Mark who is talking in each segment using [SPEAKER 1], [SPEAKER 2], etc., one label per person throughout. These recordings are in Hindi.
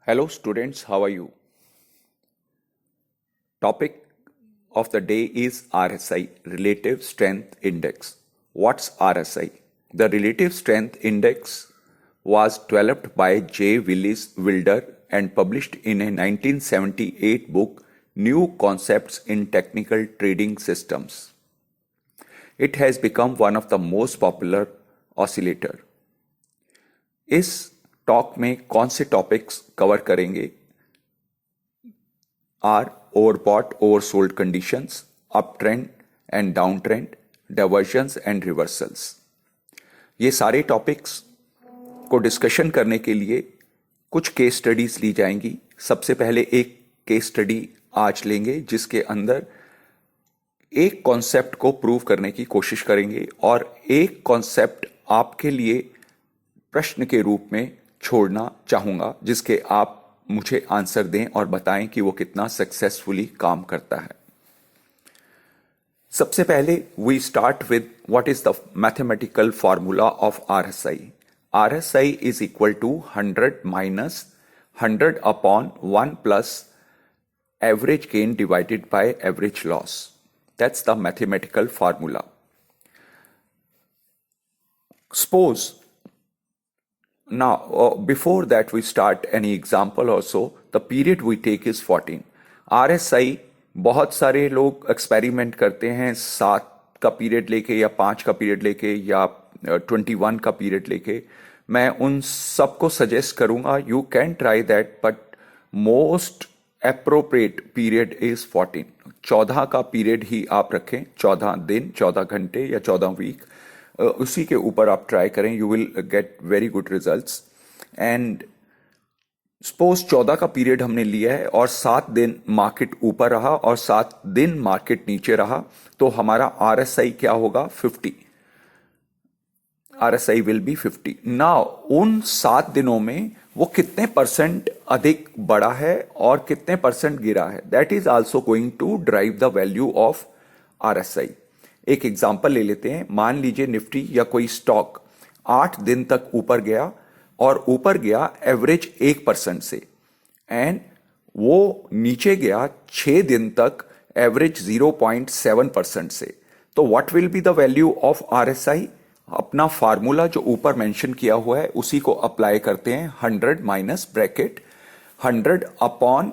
[SPEAKER 1] Hello students, how are you? Topic of the day is RSI, Relative Strength Index. What's RSI? The Relative Strength Index was developed by J. Willis Wilder and published in a 1978 book, New Concepts in Technical Trading Systems. It has become one of the most popular oscillator. इस टॉक में कौन से टॉपिक्स कवर करेंगे? Are overbought oversold conditions, up trend and down trend, divergence and reversals. ये सारे टॉपिक्स को डिस्कशन करने के लिए कुछ केस स्टडीज ली जाएंगी। सबसे पहले एक केस स्टडी आज लेंगे जिसके अंदर एक कॉन्सेप्ट को प्रूव करने की कोशिश करेंगे और एक कॉन्सेप्ट आपके लिए प्रश्न के रूप में छोड़ना चाहूंगा जिसके आप मुझे आंसर दें और बताएं कि वो कितना सक्सेसफुली काम करता है। सबसे पहले we start with what is the mathematical formula of RSI. RSI is equal to 100 minus 100 upon 1 plus average gain divided by average loss. That's the mathematical formula. Suppose now, before that we start any example also, the period we take is 14. RSI बहुत सारे लोग एक्सपेरिमेंट करते हैं 7 का पीरियड लेके या 5 का पीरियड लेके या 21 का पीरियड लेके। मैं उन सबको सजेस्ट करूंगा you can try that, but most appropriate period is 14। 14 का पीरियड ही आप रखें, 14 दिन, 14 घंटे या 14 वीक, उसी के ऊपर आप ट्राई करें, you will get very good results. And suppose 14 का पीरियड हमने लिया है और 7 दिन मार्केट ऊपर रहा और 7 दिन मार्केट नीचे रहा, तो हमारा आरएसआई क्या होगा? 50। RSI will be 50। नाउ उन 7 दिनों में वो कितने परसेंट अधिक बढ़ा है और कितने परसेंट गिरा है, that is also going to drive the value of RSI. एक एग्जाम्पल ले लेते हैं। मान लीजिए निफ्टी या कोई स्टॉक 8 दिन तक ऊपर गया और ऊपर गया एवरेज 1% से, एंड वो नीचे गया 6 दिन तक एवरेज 0.7% से, तो what will be the value of RSI? अपना फार्मूला जो ऊपर मेंशन किया हुआ है उसी को अप्लाई करते हैं। 100 माइनस ब्रैकेट 100 अपॉन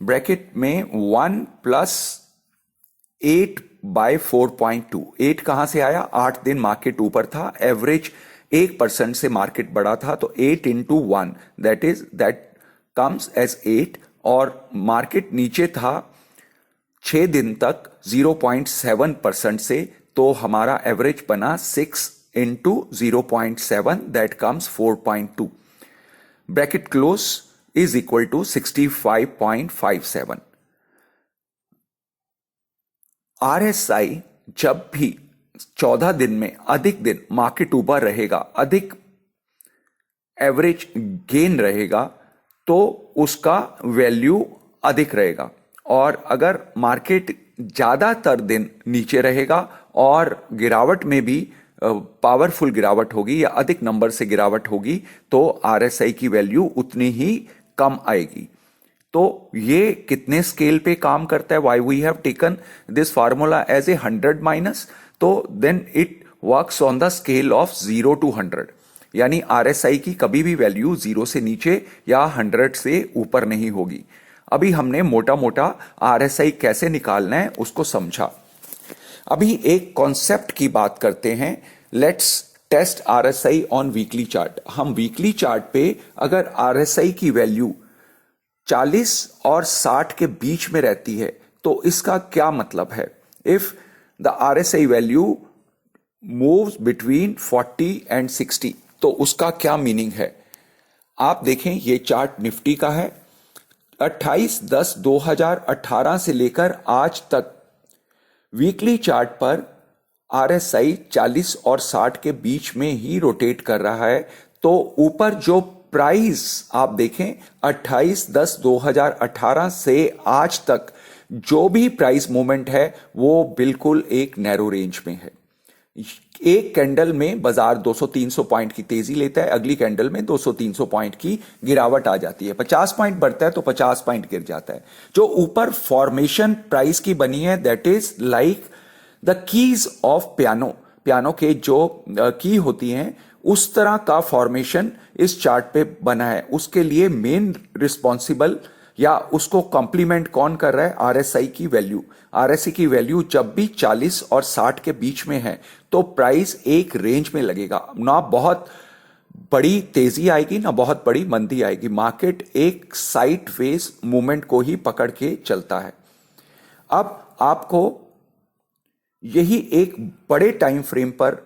[SPEAKER 1] ब्रैकेट में 1 प्लस 8 बाय 4.2। 8 कहां से आया? 8 दिन मार्केट ऊपर था, एवरेज 1% से मार्केट बढ़ा था, तो 8 इंटू 1 दैट कम्स एज 8, और मार्केट नीचे था 6 दिन तक 0.7% से, तो हमारा एवरेज बना 6 into 0.7 that comes 4.2। Bracket close is equal to 65.57। RSI जब भी 14 दिन में अधिक दिन मार्केट ऊपर रहेगा, अधिक एवरेज गेन रहेगा, तो उसका वैल्यू अधिक रहेगा। और अगर मार्केट ज्यादातर दिन नीचे रहेगा और गिरावट में भी पावरफुल गिरावट होगी या अधिक नंबर से गिरावट होगी, तो आरएसआई की वैल्यू उतनी ही कम आएगी। तो ये कितने स्केल पे काम करता है? Why we have taken this formula as a 100 minus, तो then it works on the scale of 0 to 100, यानी आरएसआई की कभी भी वैल्यू 0 से नीचे या 100 से ऊपर नहीं होगी। अभी हमने मोटा मोटा आरएसआई कैसे निकालना है उसको समझा। अभी एक कॉन्सेप्ट की बात करते हैं। Let's test RSI on weekly chart. हम वीकली चार्ट पे अगर आरएसआई की वैल्यू 40 और 60 के बीच में रहती है तो इसका क्या मतलब है? If the RSI value moves between 40 and 60, तो उसका क्या मीनिंग है? आप देखें, ये चार्ट निफ्टी का है। 28/10/2018 से लेकर आज तक वीकली चार्ट पर आरएसआई 40 और 60 के बीच में ही रोटेट कर रहा है। तो ऊपर जो प्राइस आप देखें 28/10/2018 से आज तक जो भी प्राइस मूवमेंट है वो बिल्कुल एक नैरो रेंज में है। एक कैंडल में बाजार 200-300 पॉइंट की तेजी लेता है, अगली कैंडल में 200-300 पॉइंट की गिरावट आ जाती है। 50 पॉइंट बढ़ता है तो 50 पॉइंट गिर जाता है। जो ऊपर फॉर्मेशन प्राइस की बनी है, that is like the keys of piano. Piano के जो की होती हैं, उस तरह का फॉर्मेशन इस चार्ट पे बना है। उसके लिए मेन रिस्पॉन्सिबल या उसको कॉम्प्लीमेंट कौन कर रहा है? आरएसआई की वैल्यू। आरएसआई की वैल्यू जब भी 40 और 60 के बीच में है तो प्राइस एक रेंज में लगेगा, ना बहुत बड़ी तेजी आएगी ना बहुत बड़ी मंदी आएगी। मार्केट एक साइड वेज मूवमेंट को ही पकड़ के चलता है। अब आपको यही एक बड़े टाइम फ्रेम पर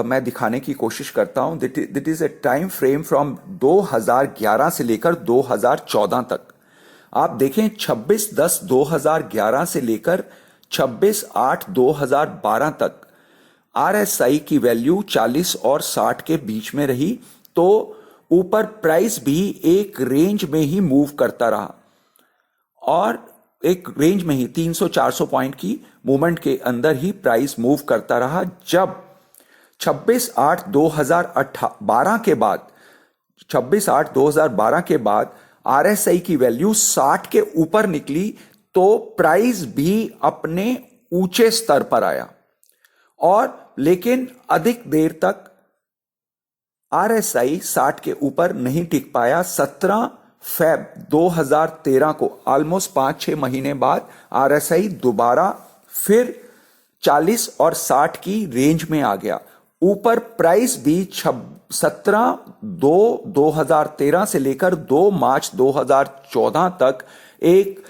[SPEAKER 1] मैं दिखाने की कोशिश करता हूं। This is a time frame from 2011 से लेकर 2014 तक। आप देखें 26/10/2011 से लेकर 26/8/2012 तक आरएसआई की वैल्यू 40 और 60 के बीच में रही, तो ऊपर प्राइस भी एक रेंज में ही मूव करता रहा और एक रेंज में ही 300-400 पॉइंट की मूवमेंट के अंदर ही प्राइस मूव करता रहा। जब 26/8/2012 के बाद 26/8/2012 के बाद आरएसआई की वैल्यू 60 के ऊपर निकली तो प्राइस भी अपने ऊंचे स्तर पर आया, और लेकिन अधिक देर तक आरएसआई 60 के ऊपर नहीं टिक पाया। 17 फेब 2013 को ऑलमोस्ट 5-6 महीने बाद आरएसआई दोबारा फिर 40 और 60 की रेंज में आ गया। ऊपर प्राइस भी 17/2/2013 से लेकर 2 मार्च 2014 तक एक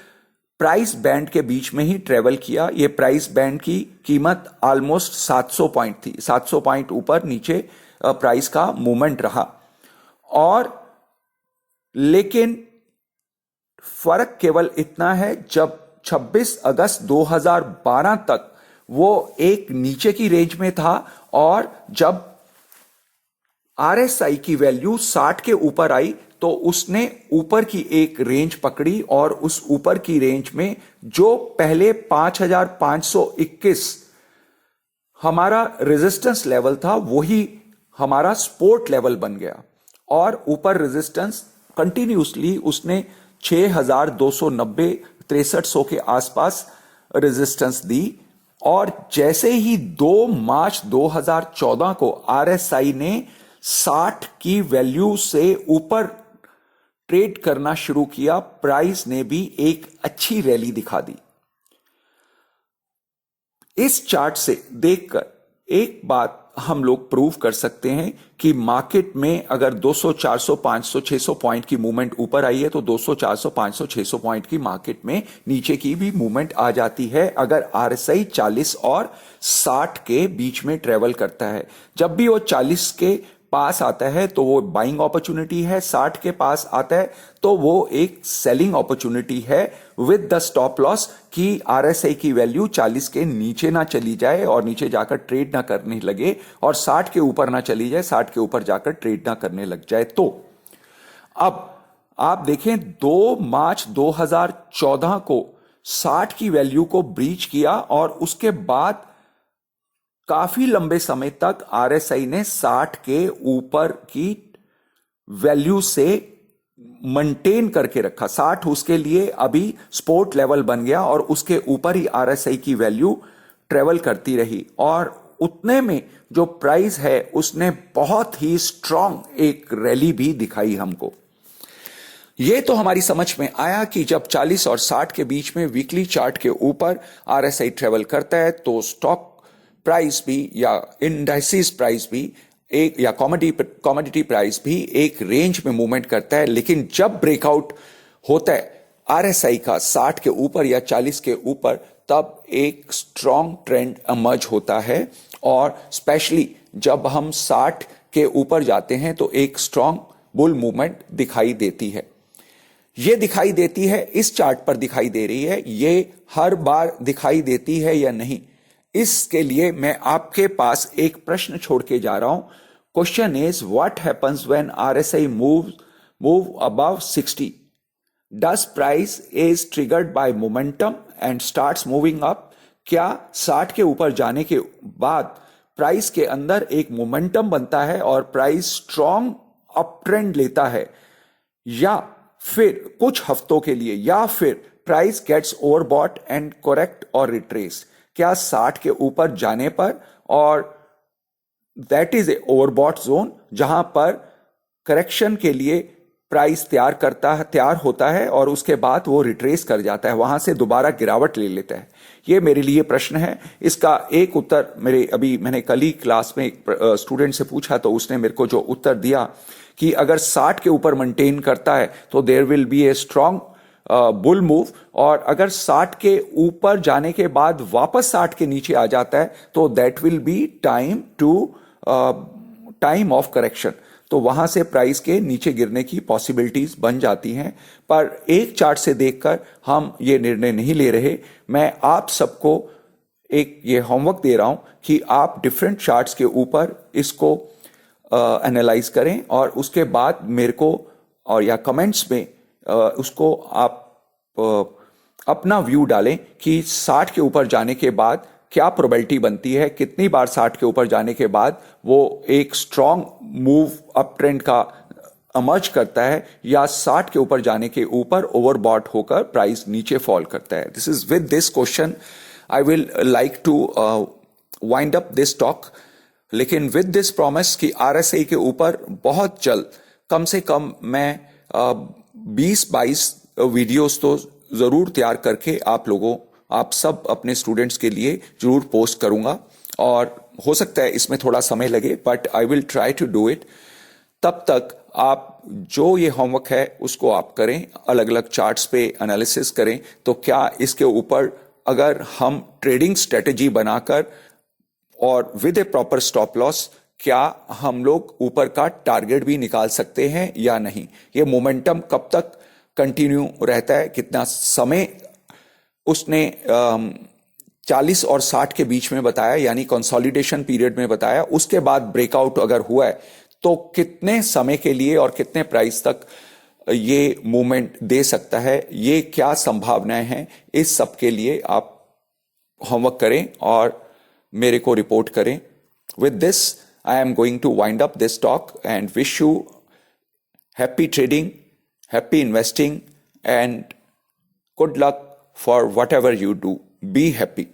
[SPEAKER 1] प्राइस बैंड के बीच में ही ट्रेवल किया। यह प्राइस बैंड की कीमत ऑलमोस्ट 700 पॉइंट थी। 700 पॉइंट ऊपर नीचे प्राइस का मूवमेंट रहा, और लेकिन फर्क केवल इतना है, जब 26 अगस्त 2012 तक वो एक नीचे की रेंज में था, और जब आरएसआई की वैल्यू 60 के ऊपर आई तो उसने ऊपर की एक रेंज पकड़ी, और उस ऊपर की रेंज में जो पहले 5521 हमारा रेजिस्टेंस लेवल था, वही हमारा सपोर्ट लेवल बन गया। और ऊपर रेजिस्टेंस कंटिन्यूसली उसने 6290 6300 के आसपास रेजिस्टेंस दी। और जैसे ही 2 मार्च 2014 को आरएसआई ने 60 की वैल्यू से ऊपर ट्रेड करना शुरू किया, प्राइस ने भी एक अच्छी रैली दिखा दी। इस चार्ट से देखकर एक बात हम लोग प्रूव कर सकते हैं कि मार्केट में अगर 200, 400, 500, 600 पॉइंट की मूवमेंट ऊपर आई है तो 200, 400, 500, 600 पॉइंट की मार्केट में नीचे की भी मूवमेंट आ जाती है, अगर आरएसआई 40 और 60 के बीच में ट्रेवल करता है। जब भी वो 40 के पास आता है तो वो बाइंग अपॉर्चुनिटी है, 60 के पास आता है तो वो एक सेलिंग अपॉर्चुनिटी है, विद द स्टॉप लॉस कि आरएसआई की वैल्यू 40 के नीचे ना चली जाए और नीचे जाकर ट्रेड ना करने लगे, और 60 के ऊपर ना चली जाए, 60 के ऊपर जाकर ट्रेड ना करने लग जाए। तो अब आप देखें 2 मार्च 2014 को 60 की वैल्यू को ब्रीच किया, और उसके बाद काफी लंबे समय तक आरएसआई ने 60 के ऊपर की वैल्यू से मेंटेन करके रखा। 60 उसके लिए अभी सपोर्ट लेवल बन गया, और उसके ऊपर ही आरएसआई की वैल्यू ट्रेवल करती रही, और उतने में जो प्राइस है उसने बहुत ही स्ट्रांग एक रैली भी दिखाई हमको। ये तो हमारी समझ में आया कि जब 40 और 60 के बीच में वीकली चार्ट के ऊपर आरएसआई ट्रेवल करता है तो स्टॉक प्राइस भी या इंडाइसिस प्राइस भी एक, या कॉमोडिटी प्राइस भी एक रेंज में मूवमेंट करता है। लेकिन जब ब्रेकआउट होता है आरएसआई का 60 के ऊपर या 40 के ऊपर, तब एक स्ट्रॉन्ग ट्रेंड इमर्ज होता है, और स्पेशली जब हम 60 के ऊपर जाते हैं तो एक स्ट्रॉन्ग बुल मूवमेंट दिखाई देती है। ये दिखाई देती है, इस चार्ट पर दिखाई दे रही है। ये हर बार दिखाई देती है या नहीं, इसके लिए मैं आपके पास एक प्रश्न छोड़ के जा रहा हूं। Question is what happens when RSI move above 60? Does price is triggered by momentum and starts moving up? क्या 60 के ऊपर जाने के बाद प्राइस के अंदर एक मोमेंटम बनता है और प्राइस स्ट्रॉन्ग अप ट्रेंड लेता है, या फिर कुछ हफ्तों के लिए, या फिर price gets overbought and correct और रिट्रेस। क्या 60 के ऊपर जाने पर, और that is a overbought zone जहां पर करेक्शन के लिए प्राइस तैयार होता है और उसके बाद वो रिट्रेस कर जाता है, वहां से दोबारा गिरावट ले लेता है। ये मेरे लिए प्रश्न है। इसका एक उत्तर मैंने कल ही क्लास में एक स्टूडेंट से पूछा, तो उसने मेरे को जो उत्तर दिया कि अगर 60 के ऊपर मेंटेन करता है तो there will be a strong bull move, और अगर 60 के ऊपर जाने के बाद वापस 60 के नीचे आ जाता है तो that will be time of correction. तो वहां से प्राइस के नीचे गिरने की पॉसिबिलिटीज बन जाती हैं। पर एक चार्ट से देखकर हम ये निर्णय नहीं ले रहे। मैं आप सबको एक ये होमवर्क दे रहा हूं कि आप डिफरेंट चार्ट्स के ऊपर इसको एनालाइज करें और उसके बाद मेरे को और या कमेंट्स में उसको आप अपना व्यू डालें कि 60 के ऊपर जाने के बाद क्या प्रोबेबिलिटी बनती है, कितनी बार 60 के ऊपर जाने के बाद वो एक स्ट्रॉन्ग मूव अप ट्रेंड का अमर्ज करता है, या 60 के ऊपर जाने के ऊपर ओवरबॉट होकर प्राइस नीचे फॉल करता है। This is with this question I will like to wind up this talk, लेकिन विद दिस प्रॉमिस कि आरएसआई के ऊपर बहुत जल्द कम से कम मैं 20-22 वीडियोस तो जरूर तैयार करके आप सब अपने स्टूडेंट्स के लिए जरूर पोस्ट करूंगा, और हो सकता है इसमें थोड़ा समय लगे, but I will try to do it. तब तक आप जो ये होमवर्क है उसको आप करें, अलग अलग चार्ट्स पे एनालिसिस करें। तो क्या इसके ऊपर अगर हम ट्रेडिंग स्ट्रेटेजी बनाकर और with A proper stop loss, क्या हम लोग ऊपर का टारगेट भी निकाल सकते हैं या नहीं? ये मोमेंटम कब तक कंटिन्यू रहता है, कितना समय उसने 40 और 60 के बीच में बताया, यानी कंसोलिडेशन पीरियड में बताया। उसके बाद ब्रेकआउट अगर हुआ है तो कितने समय के लिए और कितने प्राइस तक ये मूवमेंट दे सकता है, ये क्या संभावनाएं हैं, इस सब के लिए आप होमवर्क करें और मेरे को रिपोर्ट करें। With this I am going to wind up this talk and wish you happy trading, happy investing, and good luck for whatever you do. Be happy.